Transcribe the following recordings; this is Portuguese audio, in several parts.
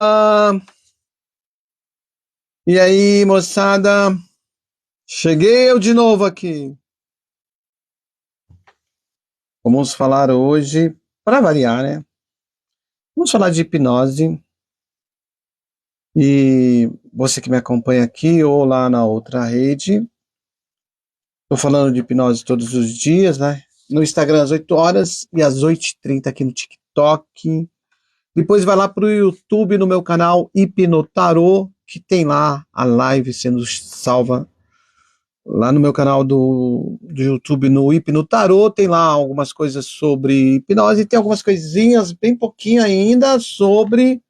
Ah, e aí, moçada? Cheguei eu de novo aqui. Vamos falar hoje, para variar, né? Vamos falar de hipnose. E você que me acompanha aqui ou lá na outra rede, estou falando de hipnose todos os dias, né? No Instagram às 8 horas e às 8h30 aqui no TikTok. Depois vai lá para o YouTube, no meu canal Hipnotarô, que tem lá a live sendo salva. Lá no meu canal do YouTube, no Hipnotarô, tem lá algumas coisas sobre hipnose e tem algumas coisinhas, bem pouquinho ainda, sobre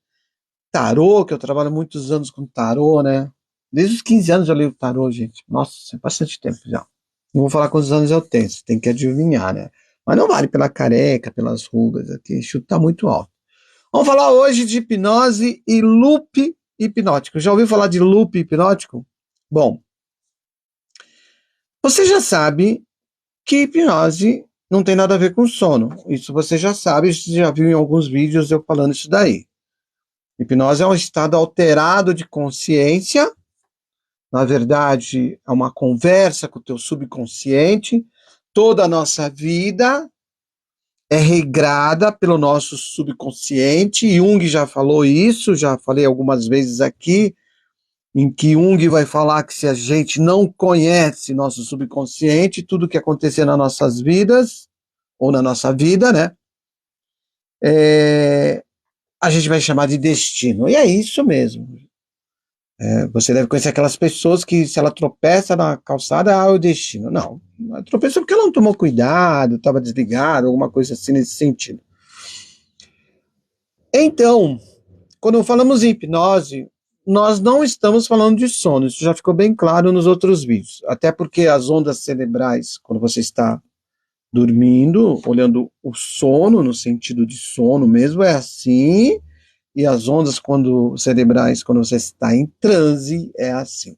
tarô, que eu trabalho muitos anos com tarô, né? Desde os 15 anos eu leio tarô, gente. Nossa, é bastante tempo já. Não vou falar quantos anos eu tenho, você tem que adivinhar, né? Mas não vale pela careca, pelas rugas, aqui, chuto tá muito alto. Vamos falar hoje de hipnose e loop hipnótico. Já ouviu falar de loop hipnótico? Bom, você já sabe que hipnose não tem nada a ver com sono. Isso você já sabe, você já viu em alguns vídeos eu falando isso daí. Hipnose é um estado alterado de consciência. Na verdade, é uma conversa com o teu subconsciente. Toda a nossa vida é regrada pelo nosso subconsciente. Jung já falou isso, já falei algumas vezes aqui, em que Jung vai falar que se a gente não conhece nosso subconsciente, tudo que acontecer nas nossas vidas, ou na nossa vida, né, a gente vai chamar de destino. E é isso mesmo. Você deve conhecer aquelas pessoas que, se ela tropeça na calçada, é o destino. Não, ela tropeçou porque ela não tomou cuidado, estava desligado, alguma coisa assim nesse sentido. Então, quando falamos em hipnose, nós não estamos falando de sono, isso já ficou bem claro nos outros vídeos. Até porque as ondas cerebrais, quando você está dormindo, olhando o sono, no sentido de sono mesmo, é assim, e as ondas cerebrais, quando você está em transe, é assim.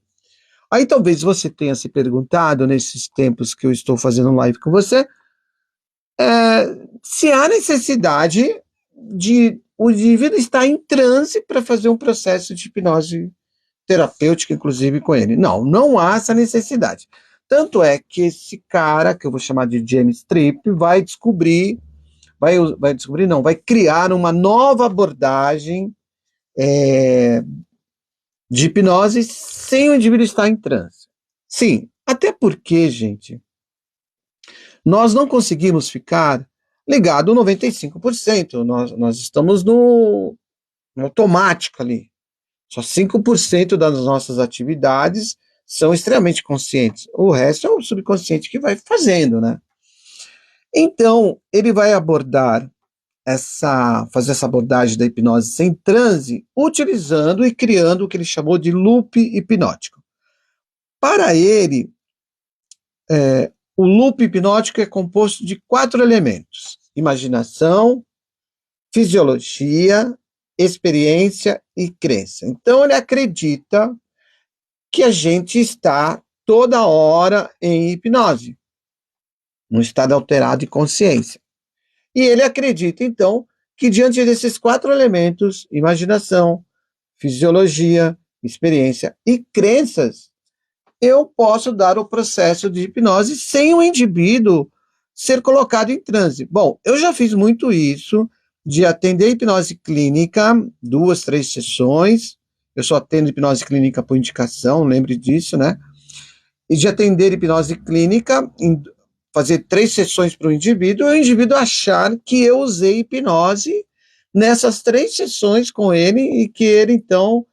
Aí talvez você tenha se perguntado, nesses tempos que eu estou fazendo live com você, se há necessidade de o indivíduo estar em transe para fazer um processo de hipnose terapêutica, inclusive com ele. Não, não há essa necessidade. Tanto é que esse cara, que eu vou chamar de James Tripp, vai criar uma nova abordagem de hipnose sem o indivíduo estar em transe. Sim, até porque, gente, nós não conseguimos ficar ligado 95%. Nós estamos no automático ali. Só 5% das nossas atividades são extremamente conscientes. O resto é o subconsciente que vai fazendo, né? Então, ele vai fazer essa abordagem da hipnose sem transe, utilizando e criando o que ele chamou de loop hipnótico. Para ele, o loop hipnótico é composto de 4 elementos: imaginação, fisiologia, experiência e crença. Então, ele acredita que a gente está toda hora em hipnose, num estado alterado de consciência. E ele acredita, então, que diante desses 4 elementos, imaginação, fisiologia, experiência e crenças, eu posso dar o processo de hipnose sem o indivíduo ser colocado em transe. Bom, eu já fiz muito isso, de atender hipnose clínica, 2, 3 sessões. Eu só atendo hipnose clínica por indicação, lembre disso, né? E de atender hipnose clínica, fazer 3 sessões para o indivíduo, e o indivíduo achar que eu usei hipnose nessas 3 sessões com ele e que ele, então,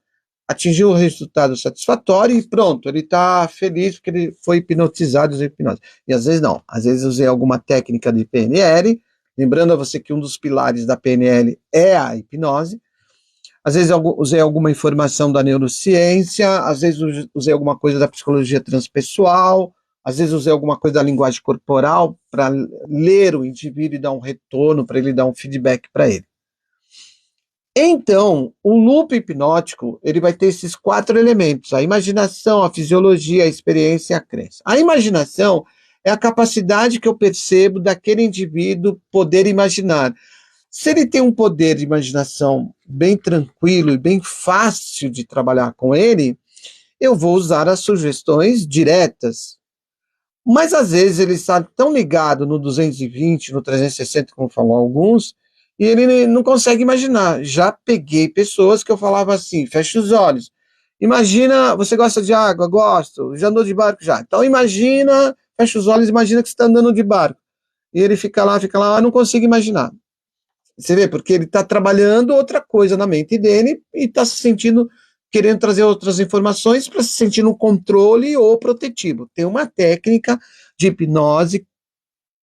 atingiu o resultado satisfatório e pronto, ele está feliz porque ele foi hipnotizado, usei hipnose. E às vezes não, às vezes usei alguma técnica de PNL, lembrando a você que um dos pilares da PNL é a hipnose. Às vezes eu usei alguma informação da neurociência, às vezes usei alguma coisa da psicologia transpessoal, às vezes usei alguma coisa da linguagem corporal para ler o indivíduo e dar um retorno, para ele dar um feedback para ele. Então, o loop hipnótico, ele vai ter esses 4 elementos: a imaginação, a fisiologia, a experiência e a crença. A imaginação é a capacidade que eu percebo daquele indivíduo poder imaginar. Se ele tem um poder de imaginação bem tranquilo e bem fácil de trabalhar com ele, eu vou usar as sugestões diretas. Mas às vezes ele está tão ligado no 220, no 360, como falou alguns, e ele não consegue imaginar. Já peguei pessoas que eu falava assim: fecha os olhos. Imagina, você gosta de água? Gosto. Já andou de barco? Já. Então imagina, fecha os olhos, imagina que você está andando de barco. E ele fica lá, não consigo imaginar. Você vê, porque ele está trabalhando outra coisa na mente dele e está se sentindo, querendo trazer outras informações para se sentir no controle ou protetivo. Tem uma técnica de hipnose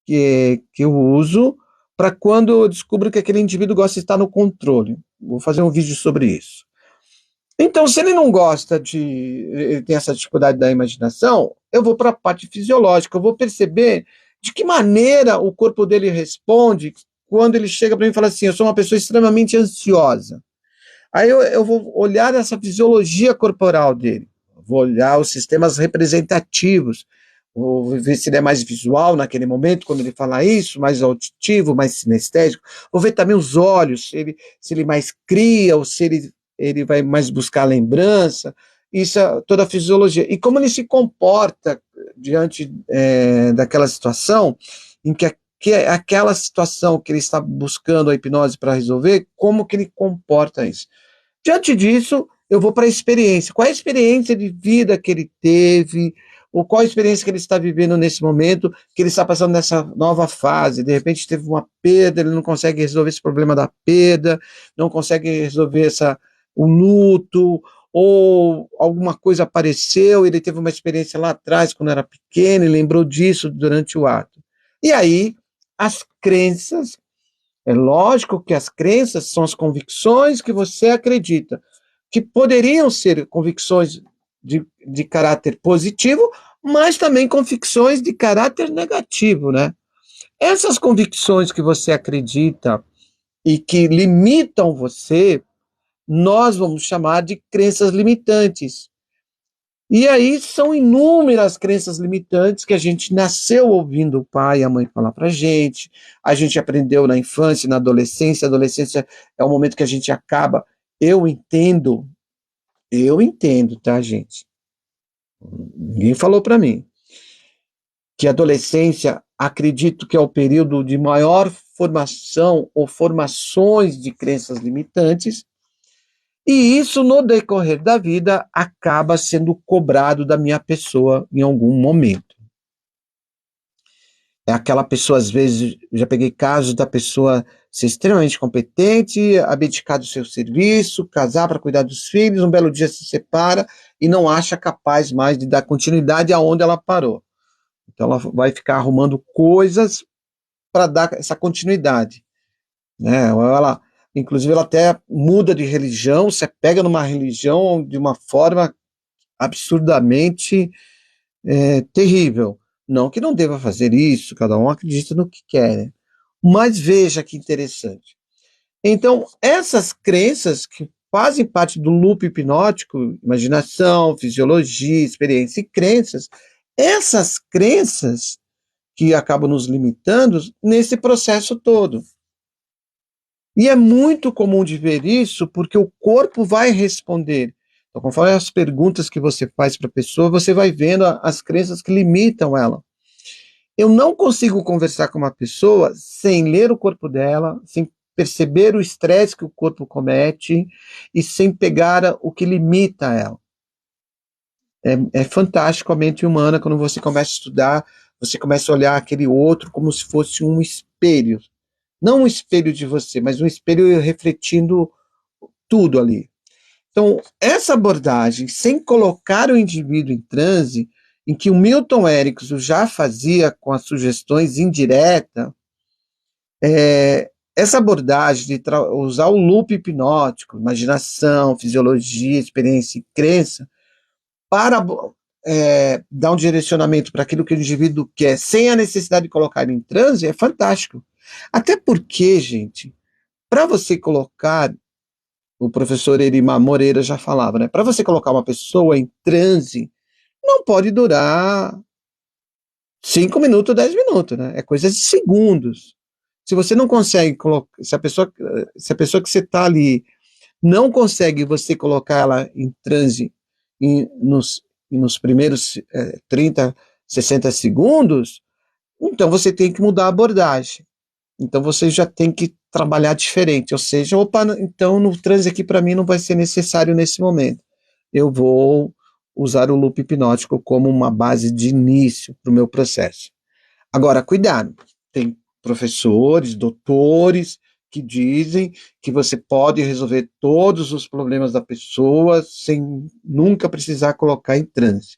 que eu uso para quando eu descubro que aquele indivíduo gosta de estar no controle. Vou fazer um vídeo sobre isso. Então, se ele não gosta ele tem essa dificuldade da imaginação, eu vou para a parte fisiológica, eu vou perceber de que maneira o corpo dele responde quando ele chega para mim e fala assim: eu sou uma pessoa extremamente ansiosa. Aí eu vou olhar essa fisiologia corporal dele, vou olhar os sistemas representativos, vou ver se ele é mais visual naquele momento, quando ele fala isso, mais auditivo, mais sinestésico, vou ver também os olhos, se ele mais cria ou se ele vai mais buscar lembrança, isso é toda a fisiologia. E como ele se comporta diante daquela situação em que aquela situação que ele está buscando a hipnose para resolver, como que ele comporta isso. Diante disso, eu vou para a experiência. Qual é a experiência de vida que ele teve, ou qual a experiência que ele está vivendo nesse momento, que ele está passando nessa nova fase. De repente teve uma perda, ele não consegue resolver esse problema da perda, não consegue resolver o luto, ou alguma coisa apareceu, ele teve uma experiência lá atrás, quando era pequeno, e lembrou disso durante o ato. E aí, as crenças, é lógico que as crenças são as convicções que você acredita, que poderiam ser convicções de caráter positivo, mas também convicções de caráter negativo, né? Essas convicções que você acredita e que limitam você, nós vamos chamar de crenças limitantes. E aí são inúmeras crenças limitantes que a gente nasceu ouvindo o pai e a mãe falar pra gente, a gente aprendeu na infância, na adolescência, a adolescência é o momento que a gente acaba, eu entendo, tá, gente? Ninguém falou para mim que a adolescência, acredito que é o período de maior formação ou formações de crenças limitantes, e isso, no decorrer da vida, acaba sendo cobrado da minha pessoa em algum momento. É aquela pessoa, às vezes, já peguei casos da pessoa ser extremamente competente, abdicar do seu serviço, casar para cuidar dos filhos, um belo dia se separa e não acha capaz mais de dar continuidade aonde ela parou. Então ela vai ficar arrumando coisas para dar essa continuidade, né? Inclusive, ela até muda de religião, se pega numa religião de uma forma absurdamente terrível. Não que não deva fazer isso, cada um acredita no que quer, né? Mas veja que interessante. Então, essas crenças que fazem parte do loop hipnótico, imaginação, fisiologia, experiência e crenças, essas crenças que acabam nos limitando nesse processo todo. E é muito comum de ver isso porque o corpo vai responder. Então, conforme as perguntas que você faz para a pessoa, você vai vendo as crenças que limitam ela. Eu não consigo conversar com uma pessoa sem ler o corpo dela, sem perceber o estresse que o corpo comete e sem pegar o que limita ela. É fantástico a mente humana quando você começa a estudar, você começa a olhar aquele outro como se fosse um espelho. Não um espelho de você, mas um espelho refletindo tudo ali. Então, essa abordagem, sem colocar o indivíduo em transe, em que o Milton Erickson já fazia com as sugestões indiretas, essa abordagem de usar o loop hipnótico, imaginação, fisiologia, experiência e crença, para dar um direcionamento para aquilo que o indivíduo quer, sem a necessidade de colocar ele em transe, é fantástico. Até porque, gente, para você colocar, o professor Erimar Moreira já falava, né? Para você colocar uma pessoa em transe, não pode durar 5 minutos, 10 minutos, né? É coisa de segundos. Se você não consegue colocar, se a pessoa que você está ali não consegue você colocar ela em transe nos primeiros 30, 60 segundos, então você tem que mudar a abordagem. Então você já tem que trabalhar diferente, ou seja, opa, então no transe aqui para mim não vai ser necessário nesse momento. Eu vou usar o loop hipnótico como uma base de início para o meu processo. Agora, cuidado, tem professores, doutores que dizem que você pode resolver todos os problemas da pessoa sem nunca precisar colocar em transe.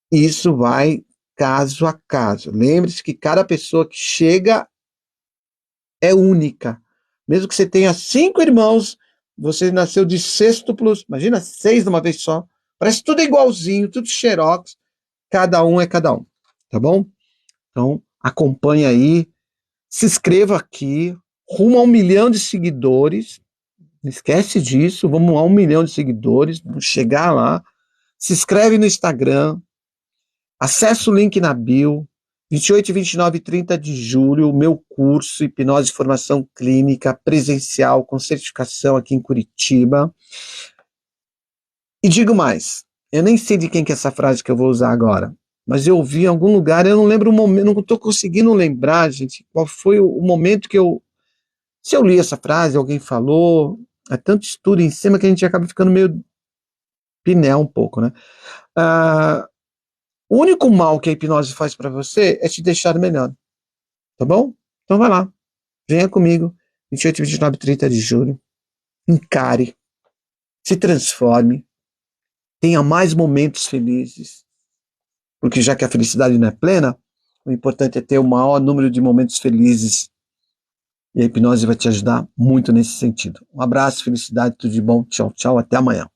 Isso vai caso a caso. Lembre-se que cada pessoa que chega é única. Mesmo que você tenha 5 irmãos, você nasceu de sextuplos, imagina 6 de uma vez só. Parece tudo igualzinho, tudo xerox. Cada um é cada um, tá bom? Então, acompanhe aí, se inscreva aqui, rumo a 1 milhão de seguidores. Não esquece disso, vamos a 1 milhão de seguidores, vamos chegar lá. Se inscreve no Instagram, acessa o link na bio. 28, 29 e 30 de julho, o meu curso Hipnose e Formação Clínica presencial com certificação aqui em Curitiba. E digo mais, eu nem sei de quem que é essa frase que eu vou usar agora, mas eu ouvi em algum lugar, eu não lembro o momento, não estou conseguindo lembrar, gente, qual foi o momento que se eu li essa frase, alguém falou, é tanto estudo em cima que a gente acaba ficando meio piné um pouco, né? O único mal que a hipnose faz para você é te deixar melhor, tá bom? Então vai lá, venha comigo, 28, 29 e 30 de julho, encare, se transforme, tenha mais momentos felizes, porque já que a felicidade não é plena, o importante é ter o maior número de momentos felizes. E a hipnose vai te ajudar muito nesse sentido. Um abraço, felicidade, tudo de bom. Tchau, tchau, até amanhã.